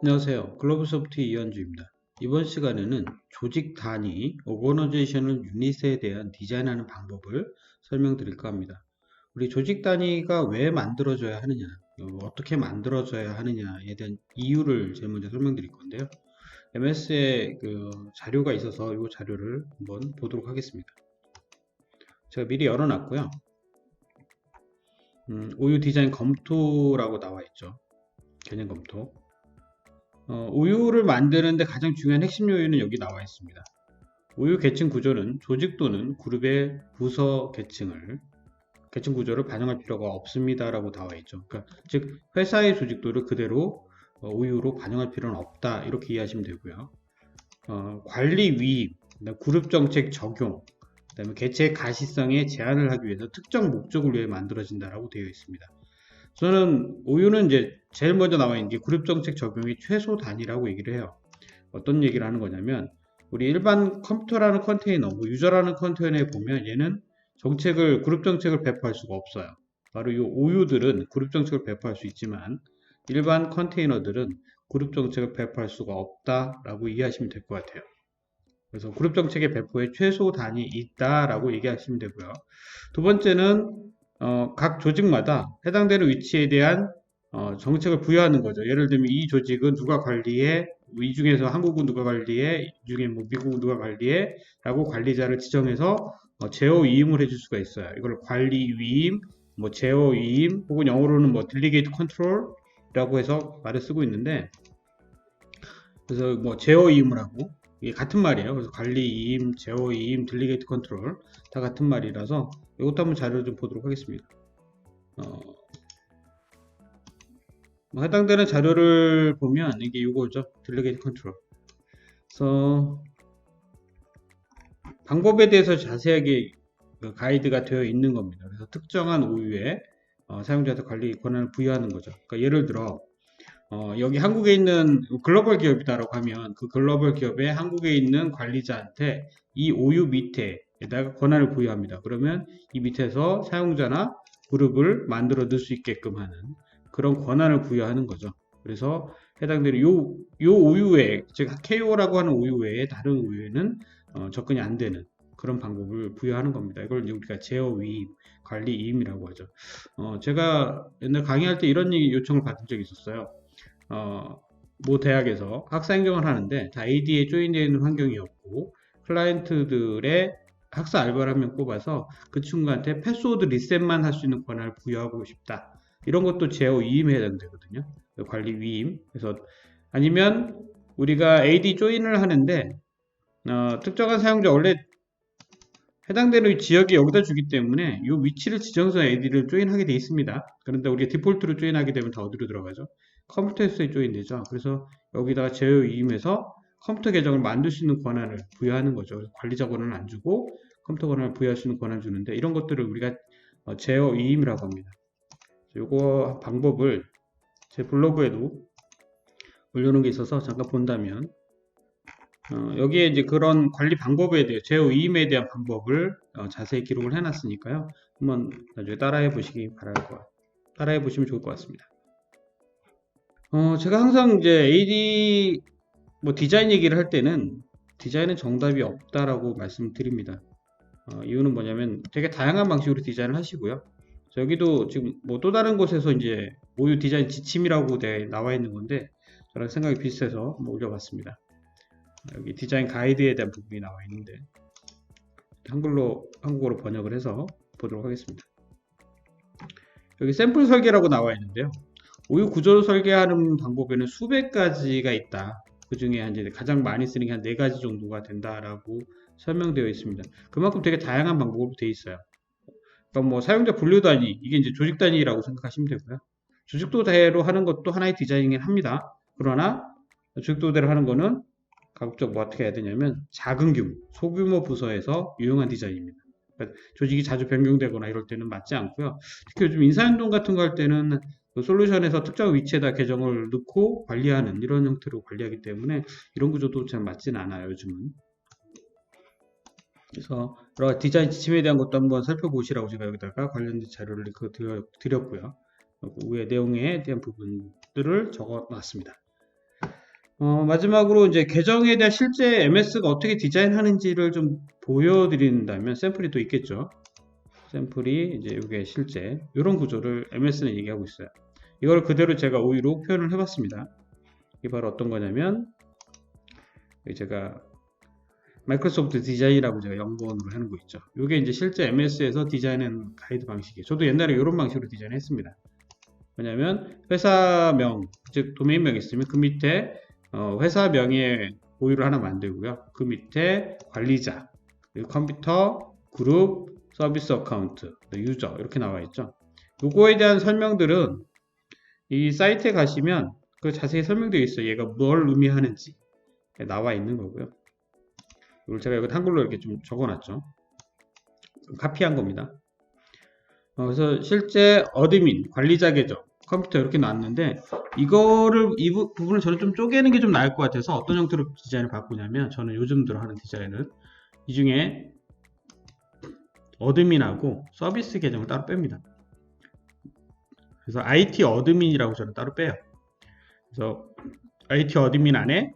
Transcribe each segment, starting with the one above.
안녕하세요. 글로벌소프트 이현주입니다. 이번 시간에는 조직 단위, 오거너제이셔널 유닛에 대한 디자인하는 방법을 설명드릴까 합니다. 우리 조직 단위가 왜 만들어져야 하느냐, 어떻게 만들어져야 하느냐에 대한 이유를 제일 먼저 설명드릴 건데요. MS에 그 자료가 있어서 이 자료를 한번 보도록 하겠습니다. 제가 미리 열어놨고요. OU 디자인 검토라고 나와 있죠. 개념 검토. OU를 만드는데 가장 중요한 핵심 요인은 여기 나와 있습니다. OU 계층 구조는 조직 또는 그룹의 부서 계층 구조를 반영할 필요가 없습니다 라고 나와 있죠. 그러니까 즉 회사의 조직도를 그대로 OU로 반영할 필요는 없다 이렇게 이해하시면 되고요. 관리 위임, 그룹 정책 적용, 그다음에 개체 가시성에 제한을 하기 위해서 특정 목적을 위해 만들어진다라고 되어 있습니다. 저는 OU는 이제 제일 먼저 나와 있는 게 그룹 정책 적용의 최소 단위라고 얘기를 해요. 어떤 얘기를 하는 거냐면 우리 일반 컴퓨터라는 컨테이너, 유저라는 컨테이너에 보면 얘는 그룹 정책을 배포할 수가 없어요. 바로 이 OU들은 그룹 정책을 배포할 수 있지만 일반 컨테이너들은 그룹 정책을 배포할 수가 없다라고 이해하시면 될 것 같아요. 그래서 그룹 정책의 배포에 최소 단위 있다라고 얘기하시면 되고요. 두 번째는 각 조직마다 해당되는 위치에 대한 정책을 부여하는 거죠. 예를 들면 이 조직은 누가 관리해, 이 중에서 한국은 누가 관리해, 이 중에 뭐 미국은 누가 관리해 라고 관리자를 지정해서 제어 위임을 해줄 수가 있어요. 이걸 관리 위임, 뭐 제어 위임, 혹은 영어로는 뭐 딜리게이트 컨트롤이라고 해서 말을 쓰고 있는데, 그래서 뭐 제어 위임을 하고 이게 같은 말이에요. 그래서 관리 위임, 제어 위임, 딜리게이트 컨트롤 다 같은 말이라서 이것도 한번 자료를 좀 보도록 하겠습니다. 뭐 해당되는 자료를 보면 이게 이거죠. 딜리게이트 컨트롤. 그래서 방법에 대해서 자세하게 가이드가 되어 있는 겁니다. 그래서 특정한 OU에 사용자한테 관리 권한을 부여하는 거죠. 그러니까 예를 들어 여기 한국에 있는 글로벌 기업이다라고 하면 그 글로벌 기업의 한국에 있는 관리자한테 이 OU 밑에다가 권한을 부여합니다. 그러면 이 밑에서 사용자나 그룹을 만들어 넣을 수 있게끔 하는 그런 권한을 부여하는 거죠. 그래서 해당되는 요 OU에, 즉 KO라고 하는 OU 외에 다른 OU에는 접근이 안 되는 그런 방법을 부여하는 겁니다. 이걸 우리가 제어 위임, 관리 위임이라고 하죠. 제가 옛날 강의할 때 이런 요청을 받은 적이 있었어요. 모 대학에서 학사 행정을 하는데 다 AD에 조인되어 있는 환경이었고 클라이언트들의 학사 알바를 한 명 뽑아서 그 친구한테 패스워드 리셋만 할 수 있는 권한을 부여하고 싶다. 이런 것도 제어 위임에 해당되거든요. 관리 위임. 그래서 아니면 우리가 AD 조인을 하는데 특정한 사용자 원래 해당되는 지역이 여기다 주기 때문에 이 위치를 지정해서 AD를 조인하게 되어 있습니다. 그런데 우리가 디폴트로 조인하게 되면 다 어디로 들어가죠? 컴퓨터에서에 조인되죠. 그래서 여기다가 제어 위임해서 컴퓨터 계정을 만들 수 있는 권한을 부여하는 거죠. 관리자 권한을 안 주고 컴퓨터 권한을 부여할 수 있는 권한을 주는데 이런 것들을 우리가 제어 위임이라고 합니다. 요거 방법을 제 블로그에도 올려놓은 게 있어서 잠깐 본다면 여기에 이제 그런 관리 방법에 대해 제어 위임에 대한 방법을 자세히 기록을 해놨으니까요. 한번 나중에 따라해 보시면 좋을 것 같습니다. 제가 항상 이제 AD 뭐 디자인 얘기를 할 때는 디자인은 정답이 없다라고 말씀드립니다. 이유는 뭐냐면 되게 다양한 방식으로 디자인을 하시고요. 여기도 지금 뭐 또 다른 곳에서 이제 OU 디자인 지침이라고 나와 있는 건데 저랑 생각이 비슷해서 한번 올려봤습니다. 여기 디자인 가이드에 대한 부분이 나와 있는데 한국어로 번역을 해서 보도록 하겠습니다. 여기 샘플 설계라고 나와 있는데요. OU 구조 설계하는 방법에는 수백 가지가 있다. 그 중에 이제 가장 많이 쓰는 게 한 4가지 정도가 된다라고 설명되어 있습니다. 그만큼 되게 다양한 방법으로 되어 있어요. 그러니까 뭐 사용자 분류 단위, 이게 이제 조직 단위라고 생각하시면 되고요. 조직도대로 하는 것도 하나의 디자인이긴 합니다. 그러나 조직도대로 하는 거는 가급적 뭐 어떻게 해야 되냐면 작은 규모, 소규모 부서에서 유용한 디자인입니다. 그러니까 조직이 자주 변경되거나 이럴 때는 맞지 않고요. 특히 요즘 인사행동 같은 거 할 때는 그 솔루션에서 특정 위치에다 계정을 넣고 관리하는 이런 형태로 관리하기 때문에 이런 구조도 잘 맞진 않아요, 요즘은. 그래서 여러 디자인 지침에 대한 것도 한번 살펴보시라고 제가 여기다가 관련된 자료를 드렸고요. 그 위에 내용에 대한 부분들을 적어 놨습니다. 마지막으로 이제 계정에 대한 실제 MS가 어떻게 디자인하는지를 좀 보여드린다면 샘플이 또 있겠죠. 샘플이 이제 이게 실제 이런 구조를 MS는 얘기하고 있어요. 이걸 그대로 제가 OU로 표현을 해봤습니다. 이게 바로 어떤 거냐면 제가 마이크로소프트 디자인이라고 제가 연구원으로 하는 거 있죠. 이게 이제 실제 MS에서 디자인하는 가이드 방식이에요. 저도 옛날에 이런 방식으로 디자인했습니다. 뭐냐면 회사명, 즉 도메인명이 있으면 그 밑에 회사명의 OU를 하나 만들고요. 그 밑에 관리자, 그리고 컴퓨터, 그룹, 서비스 어카운트, 유저 이렇게 나와 있죠. 요거에 대한 설명들은 이 사이트에 가시면 그 자세히 설명되어 있어요. 얘가 뭘 의미하는지 나와 있는 거고요. 이걸 제가 여기 한글로 이렇게 좀 적어놨죠. 카피한 겁니다. 그래서 실제 어드민, 관리자 계정, 컴퓨터 이렇게 놨는데 이거를 이 부분을 저는 좀 쪼개는 게 좀 나을 것 같아서 어떤 형태로 디자인을 바꾸냐면 저는 요즘 들어 하는 디자인은 이 중에 어드민하고 서비스 계정을 따로 뺍니다. 그래서 IT 어드민이라고 저는 따로 빼요. 그래서 IT 어드민 안에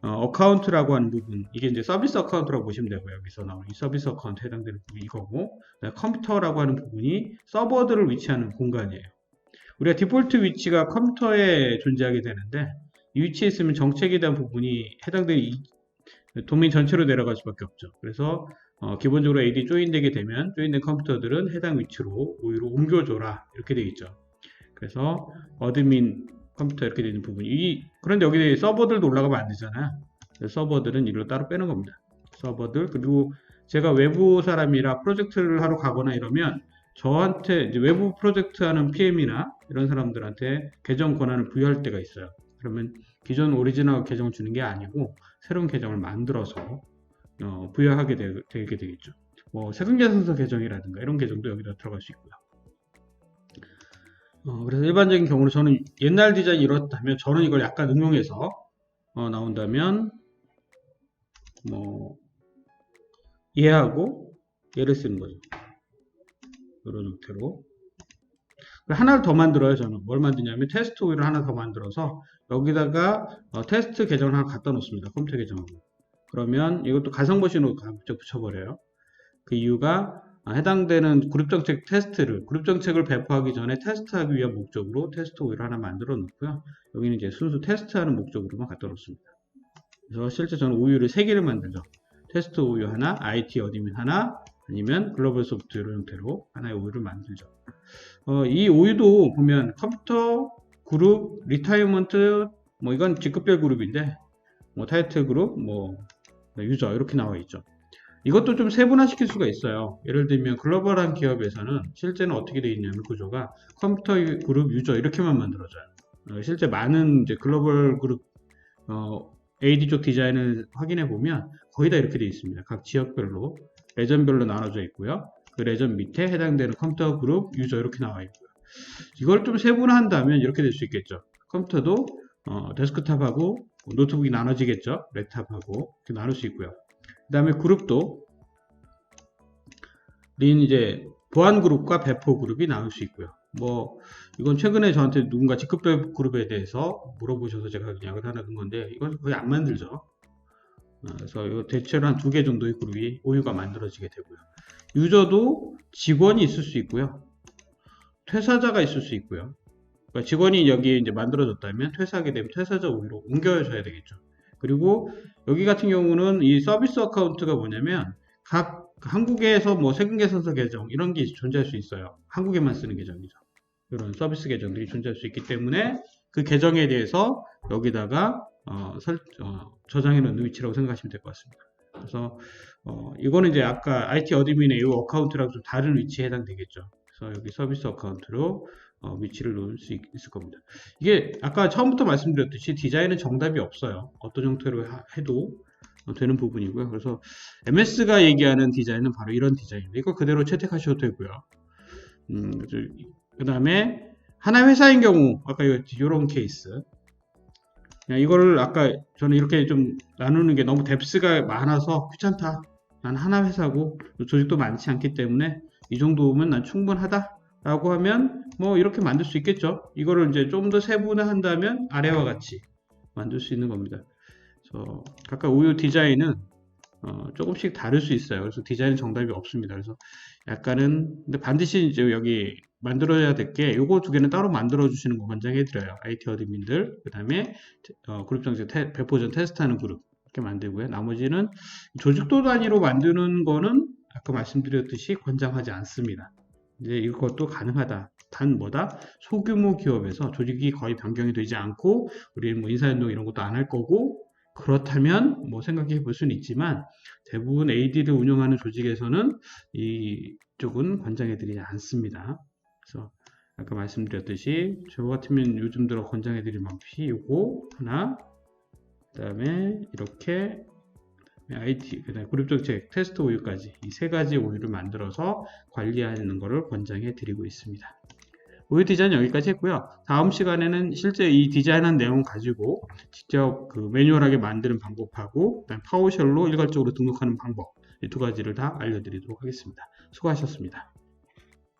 어카운트라고 하는 부분, 이게 이제 서비스 어카운트라고 보시면 되고요. 여기서 나오는 이 서비스 어카운트 해당되는 부분이 이거고, 컴퓨터라고 하는 부분이 서버들을 위치하는 공간이에요. 우리가 디폴트 위치가 컴퓨터에 존재하게 되는데 이 위치에 있으면 정책에 대한 부분이 해당되는 도메인 전체로 내려갈 수밖에 없죠. 그래서 기본적으로 AD 조인되게 되면 조인된 컴퓨터들은 해당 위치로 OU로 옮겨줘라 이렇게 되어 있죠. 그래서 어드민 컴퓨터 이렇게 되는 부분이 그런데 여기 서버들도 올라가면 안 되잖아요. 서버들은 이걸로 따로 빼는 겁니다. 서버들 그리고 제가 외부 사람이라 프로젝트를 하러 가거나 이러면 저한테 이제 외부 프로젝트 하는 PM이나 이런 사람들한테 계정 권한을 부여할 때가 있어요. 그러면 기존 오리지널 계정을 주는 게 아니고 새로운 계정을 만들어서 부여하게 되게 되겠죠. 뭐 세금계산서 계정이라든가 이런 계정도 여기다 들어갈 수 있고요. 그래서 일반적인 경우로 저는 옛날 디자인이 이렇다면 저는 이걸 약간 응용해서 나온다면 뭐 얘하고 얘를 쓰는 거죠. 이런 형태로 하나를 더 만들어요. 저는 뭘 만드냐면 테스트 OU를 하나 더 만들어서 여기다가 테스트 계정을 하나 갖다 놓습니다. 컴퓨터 계정하고. 그러면 이것도 가상머신으로 붙여버려요. 그 이유가 해당되는 그룹정책 테스트를 그룹정책을 배포하기 전에 테스트하기 위한 목적으로 테스트 OU를 하나 만들어 놓고요. 여기는 이제 순수 테스트하는 목적으로만 갖다 놓습니다. 그래서 실제 저는 OU를 3개를 만들죠. 테스트 OU 하나, IT 어드민 하나, 아니면 글로벌 소프트웨어 형태로 하나의 OU를 만들죠. 이 OU도 보면 컴퓨터, 그룹, 리타이어먼트, 뭐 이건 직급별 그룹인데, 뭐 타이틀 그룹, 뭐 유저 이렇게 나와 있죠. 이것도 좀 세분화시킬 수가 있어요. 예를 들면 글로벌한 기업에서는 실제는 어떻게 되어 있냐면 구조가 컴퓨터 그룹 유저 이렇게만 만들어져요. 실제 많은 이제 글로벌 그룹 AD 쪽 디자인을 확인해 보면 거의 다 이렇게 되어 있습니다. 각 지역별로 레전별로 나눠져 있고요. 그 레전 밑에 해당되는 컴퓨터 그룹 유저 이렇게 나와 있고요. 이걸 좀 세분화한다면 이렇게 될 수 있겠죠. 컴퓨터도 데스크탑하고 노트북이 나눠지겠죠. 랩탑하고 이렇게 나눌 수 있고요. 그 다음에 그룹도 이제 보안 그룹과 배포 그룹이 나올 수 있고요. 뭐 이건 최근에 저한테 누군가 직급별 그룹에 대해서 물어보셔서 제가 그냥 하는 건데 이건 거의 안 만들죠. 그래서 이거 대체로 한 2개 정도의 그룹이 OU가 만들어지게 되고요. 유저도 직원이 있을 수 있고요. 퇴사자가 있을 수 있고요. 그러니까 직원이 여기에 이제 만들어졌다면 퇴사하게 되면 퇴사자 OU로 옮겨줘야 되겠죠. 그리고 여기 같은 경우는 이 서비스 어카운트가 뭐냐면 각 한국에서 뭐 세금계산서 계정 이런 게 존재할 수 있어요. 한국에만 쓰는 계정이죠. 이런 서비스 계정들이 존재할 수 있기 때문에 그 계정에 대해서 여기다가 저장해 놓는 위치라고 생각하시면 될 것 같습니다. 그래서 이거는 이제 아까 IT 어드민의 이 어카운트랑 좀 다른 위치에 해당되겠죠. 그래서 여기 서비스 어카운트로 위치를 놓을 수 있을 겁니다. 이게 아까 처음부터 말씀드렸듯이 디자인은 정답이 없어요. 어떤 형태로 해도 되는 부분이고요. 그래서 MS가 얘기하는 디자인은 바로 이런 디자인입니다. 이거 그대로 채택하셔도 되고요. 그 다음에 하나 회사인 경우 아까 이런 케이스 이거를 아까 저는 이렇게 좀 나누는 게 너무 뎁스가 많아서 귀찮다. 난 하나 회사고 조직도 많지 않기 때문에 이 정도면 난 충분하다 라고 하면 뭐 이렇게 만들 수 있겠죠. 이거를 이제 좀 더 세분화한다면 아래와 같이 만들 수 있는 겁니다. 그래서 각각 우유 디자인은 조금씩 다를 수 있어요. 그래서 디자인 정답이 없습니다. 그래서 약간은 근데 반드시 이제 여기 만들어야 될 게 요거 두 개는 따로 만들어 주시는 거 권장해 드려요. IT 어드민들 그다음에 그룹 정책 배포전 테스트하는 그룹 이렇게 만들고요. 나머지는 조직도 단위로 만드는 거는 아까 말씀드렸듯이 권장하지 않습니다. 이제 이것도 가능하다. 단 뭐다? 소규모 기업에서 조직이 거의 변경이 되지 않고 우리는 뭐 인사운동 이런 것도 안 할 거고 그렇다면 뭐 생각해 볼 수는 있지만 대부분 AD를 운영하는 조직에서는 이쪽은 권장해 드리지 않습니다. 그래서 아까 말씀드렸듯이 저 같으면 요즘 들어 권장해 드릴 만피 요거 하나 그다음에 이렇게 IT, 그다음에 그룹 정책, 테스트 오유까지 이 세 가지 오유를 만들어서 관리하는 것을 권장해 드리고 있습니다. 오유 디자인 여기까지 했고요. 다음 시간에는 실제 이 디자인한 내용 가지고 직접 그 매뉴얼하게 만드는 방법하고 그다음 파워쉘로 일괄적으로 등록하는 방법 이 두 가지를 다 알려드리도록 하겠습니다. 수고하셨습니다.